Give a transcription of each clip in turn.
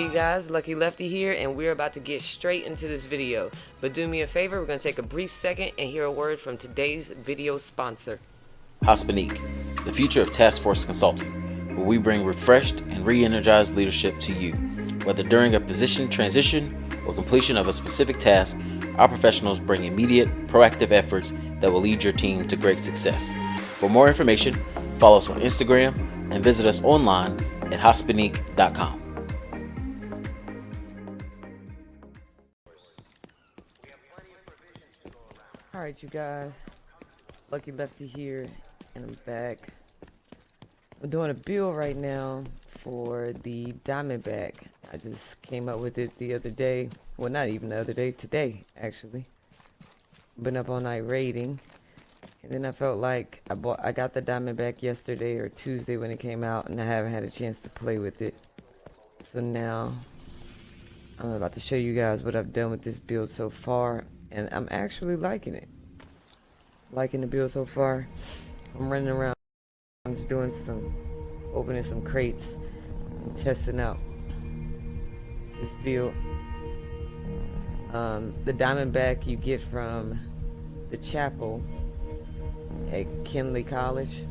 you guys, Lucky Lefty here, and we're about to get straight into this video. But do me a favor, we're going to take a brief second and hear a word from today's video sponsor. Hispanique, the future of task force consulting, where we bring refreshed and re-energized leadership to you. Whether during a position transition or completion of a specific task, our professionals bring immediate, proactive efforts that will lead your team to great success. For more information, follow us on Instagram and visit us online at hispanique.com. Alright you guys, Lucky Lefty here, and I'm back. I'm doing a build right now for the DiamondBack. I just came up with it the other day. Well, not even the other day, today actually. Been up all night raiding, and then I felt like I got the DiamondBack yesterday or Tuesday when it came out, and I haven't had a chance to play with it. So now I'm about to show you guys what I've done with this build so far, and I'm actually liking it. Liking the build so far. I'm running around just doing opening some crates and testing out this build. The DiamondBack you get from the chapel at Kinley College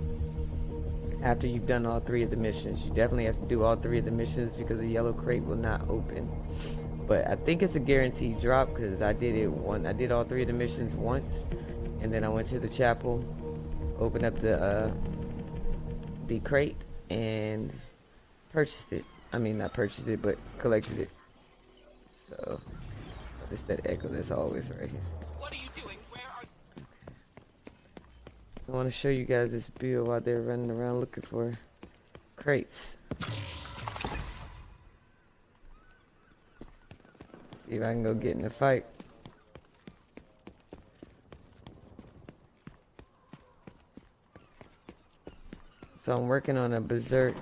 after you've done all 3 of the missions. You definitely have to do all 3 of the missions because the yellow crate will not open. But I think it's a guaranteed drop because I did all 3 of the missions once, and then I went to the chapel, opened up the crate, and purchased it. I mean, not purchased it, but collected it. So, it's that echo that's always right here. What are you doing? Where are you? I want to show you guys this build while they're running around looking for crates. See if I can go get in a fight. So I'm working on a Bezerk.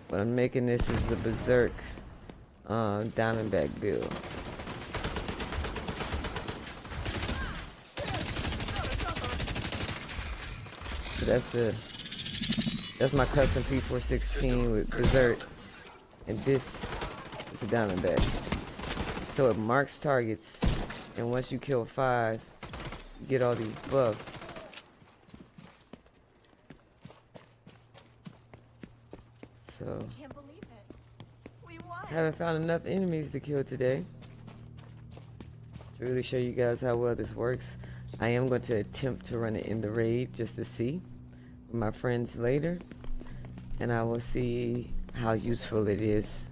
What I'm making this is the Bezerk DiamondBack build. So that's my custom P416 with Bezerk, and this is the DiamondBack. So it marks targets, and once you kill 5, you get all these buffs. So Can't believe it. We won. haven't found enough enemies to kill today to really show you guys how well this works. I am going to attempt to run it in the raid just to see with my friends later, and I will see how useful it is.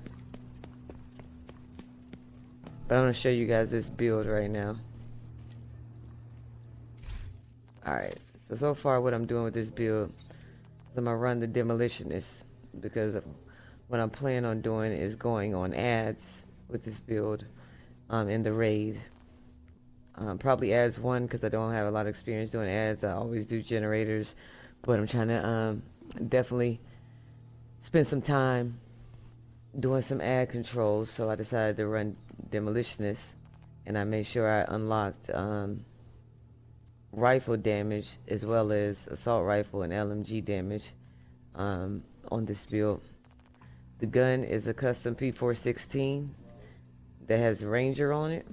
But I'm going to show you guys this build right now. Alright, so far what I'm doing with this build is I'm going to run the Demolitionist, because what I'm planning on doing is going on ads with this build in the raid. Probably ads 1 because I don't have a lot of experience doing ads. I always do generators, but I'm trying to definitely spend some time doing some ad controls, so I decided to run Demolitionist, and I made sure I unlocked rifle damage as well as assault rifle and LMG damage on this build. The gun is a custom P416 that has Ranger on it,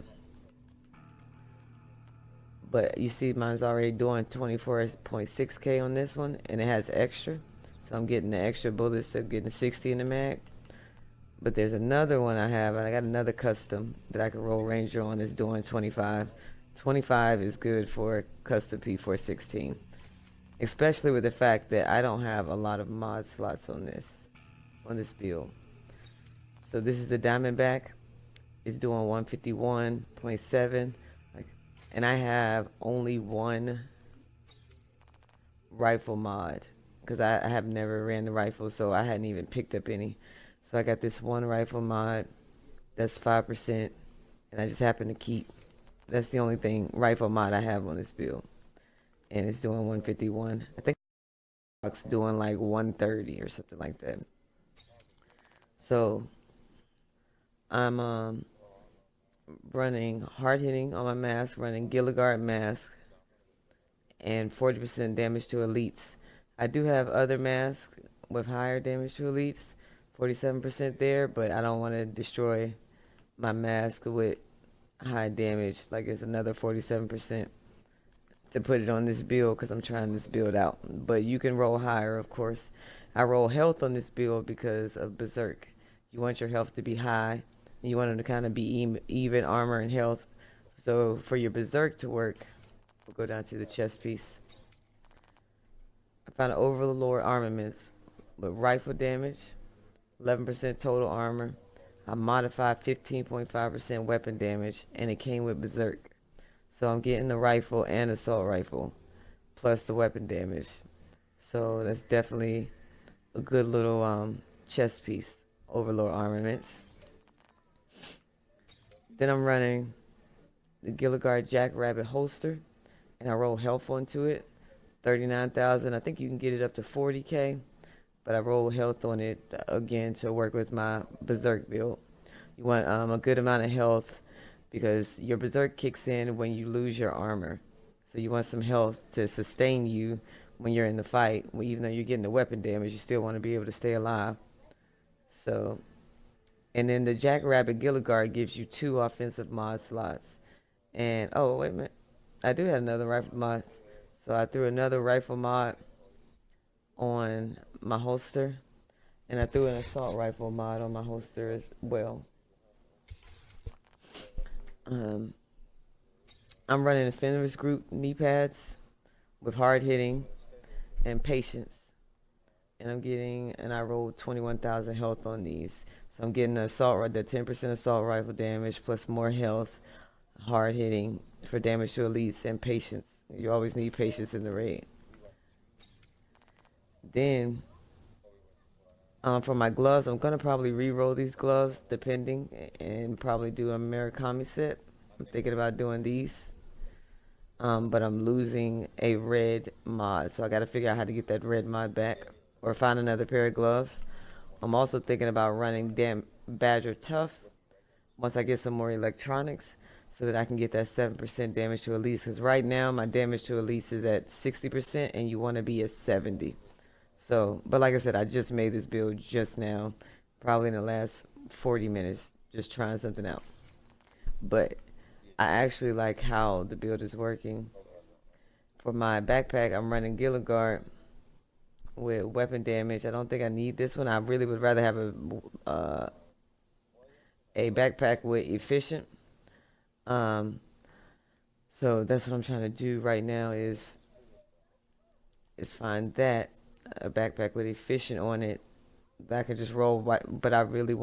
but you see mine's already doing 24.6k on this one, and it has extra, so I'm getting the extra bullets. I'm getting 60 in the mag. But there's another one I have, and I got another custom that I can roll Ranger on that's doing 25. 25 is good for a custom P416, especially with the fact that I don't have a lot of mod slots on this build. So this is the DiamondBack. It's doing 151.7, and I have only 1 rifle mod because I have never ran the rifle, so I hadn't even picked up any. So I got this 1 rifle mod that's 5%, and I just happen to keep. That's the only rifle mod I have on this build, and it's doing 151. I think it's doing like 130 or something like that. So I'm running hard hitting on my mask, running Gilligard mask, and 40% damage to elites. I do have other masks with higher damage to elites, 47% there, but I don't want to destroy my mask with high damage. Like it's another 47% to put it on this build because I'm trying this build out. But you can roll higher, of course. I roll health on this build because of Bezerk. You want your health to be high. And you want them to kind of be even armor and health. So for your Bezerk to work, we'll go down to the chest piece. I found Overlord armaments with rifle damage, 11% total armor. I modified 15.5% weapon damage, and it came with Bezerk. So I'm getting the rifle and assault rifle, plus the weapon damage. So that's definitely a good little chest piece, Overlord armaments. Then I'm running the Gilligard Jackrabbit holster, and I roll health onto it, 39,000. I think you can get it up to 40k, but I roll health on it again to work with my Bezerk build. You want a good amount of health because your Bezerk kicks in when you lose your armor. So you want some health to sustain you when you're in the fight. Even though you're getting the weapon damage, you still want to be able to stay alive. So, and then the Jackrabbit Gilligard gives you 2 offensive mod slots. And, oh, wait a minute. I do have another rifle mod. So I threw another rifle mod on my holster. And I threw an assault rifle mod on my holster as well. I'm running a Fenris group knee pads with hard hitting and patience. And I rolled 21,000 health on these. So I'm getting the 10% assault rifle damage plus more health, hard hitting for damage to elites, and patience. You always need patience in the raid. Then for my gloves, I'm gonna probably re-roll these gloves depending, and probably do a Murakami set. I'm thinking about doing these, but I'm losing a red mod, so I got to figure out how to get that red mod back or find another pair of gloves. I'm also thinking about running Badger Tough once I get some more electronics, so that I can get that 7% damage to elites. Because right now my damage to elites is at 60%, and you want to be at 70. So, but like I said, I just made this build just now, probably in the last 40 minutes, just trying something out. But I actually like how the build is working. For my backpack, I'm running Gilligard with weapon damage. I don't think I need this one. I really would rather have a backpack with efficient. So that's what I'm trying to do right now is find that a backpack with efficient on it that I can just roll. But I really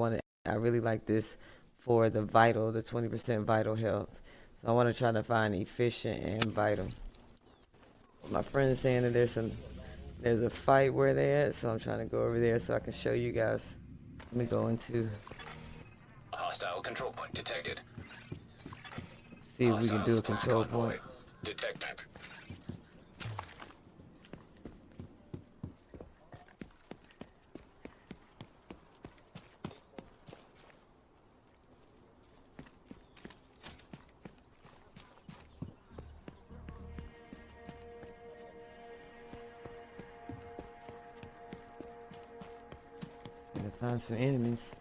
like this for the vital, the 20% vital health. So I want to try to find efficient and vital. My friend is saying that there's a fight where they at, so I'm trying to go over there so I can show you guys. Let me go into Hostile control point detected. see if we can do a control point. Detected. Gotta find some enemies.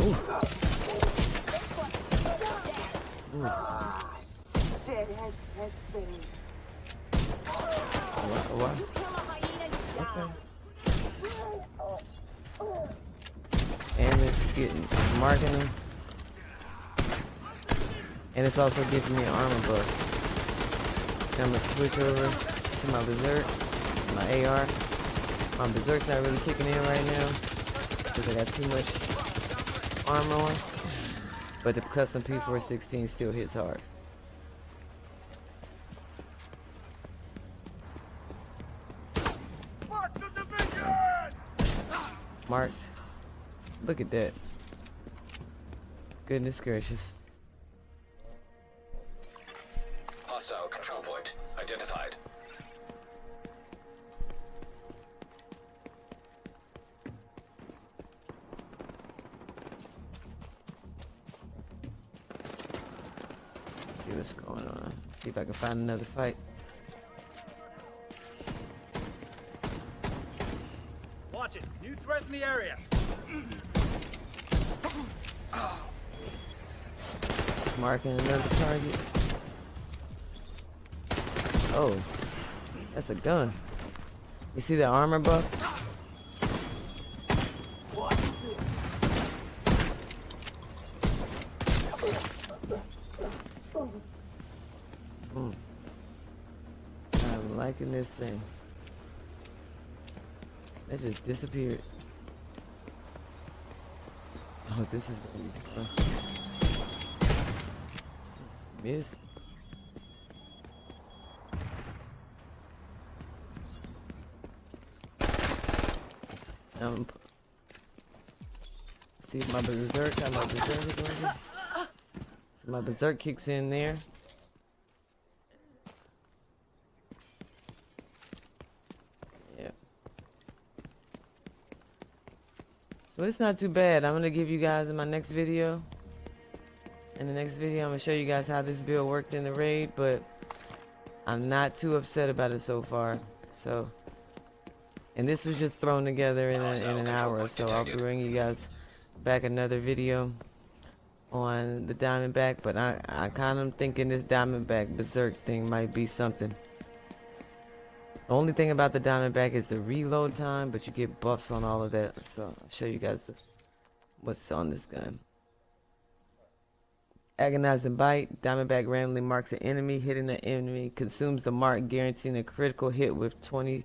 Ooh. What? Okay. And it's marking them. And it's also giving me an armor buff. I'm gonna switch over to my Bezerk, my AR. My Bezerk's not really kicking in right now because I got too much armor on. But the custom P416 still hits hard. Marked. Look at that. Goodness gracious. Hostile control point identified. see what's going on. See if I can find another fight. Watch it. New threat in the area. Marking another target. Oh, that's a gun. You see the armor buff? I'm liking this thing. That just disappeared. Oh, this is gonna be fun. Miss. See if my Bezerk, how my Bezerk is working. So my Bezerk kicks in there. Yeah. So it's not too bad. I'm gonna give you guys in my next video. In the next video, I'm gonna show you guys how this build worked in the raid, but I'm not too upset about it so far. So, and this was just thrown together in an hour or so. I'll bring you guys back another video on the DiamondBack, but I kind of thinking this DiamondBack Bezerk thing might be something. The only thing about the DiamondBack is the reload time, but you get buffs on all of that. So I'll show you guys what's on this gun. Agonizing Bite. DiamondBack randomly marks an enemy. Hitting the enemy consumes the mark, guaranteeing a critical hit with 20%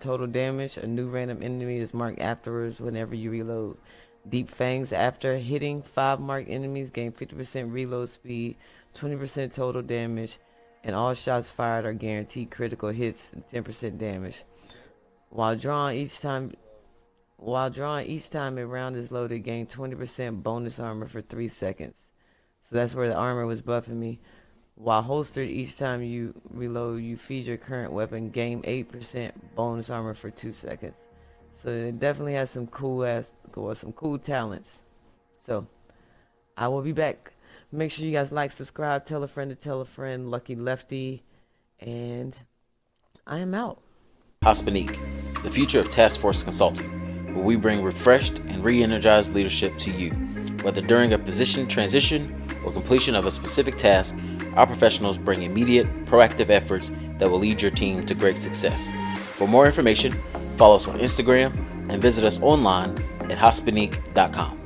total damage. A new random enemy is marked afterwards whenever you reload. Deep Fangs. After hitting 5 marked enemies, gain 50% reload speed, 20% total damage, and all shots fired are guaranteed critical hits and 10% damage. While drawing each time a round is loaded, gain 20% bonus armor for 3 seconds. So that's where the armor was buffing me. While holstered, each time you reload, you feed your current weapon, gain 8% bonus armor for 2 seconds. So it definitely has some cool talents. So I will be back. Make sure you guys like, subscribe, tell a friend to tell a friend. Lucky Lefty, and I am out. Hispanique, the future of task force consulting, where we bring refreshed and re-energized leadership to you. Whether during a position transition or completion of a specific task, our professionals bring immediate, proactive efforts that will lead your team to great success. For more information, follow us on Instagram and visit us online at hispanique.com.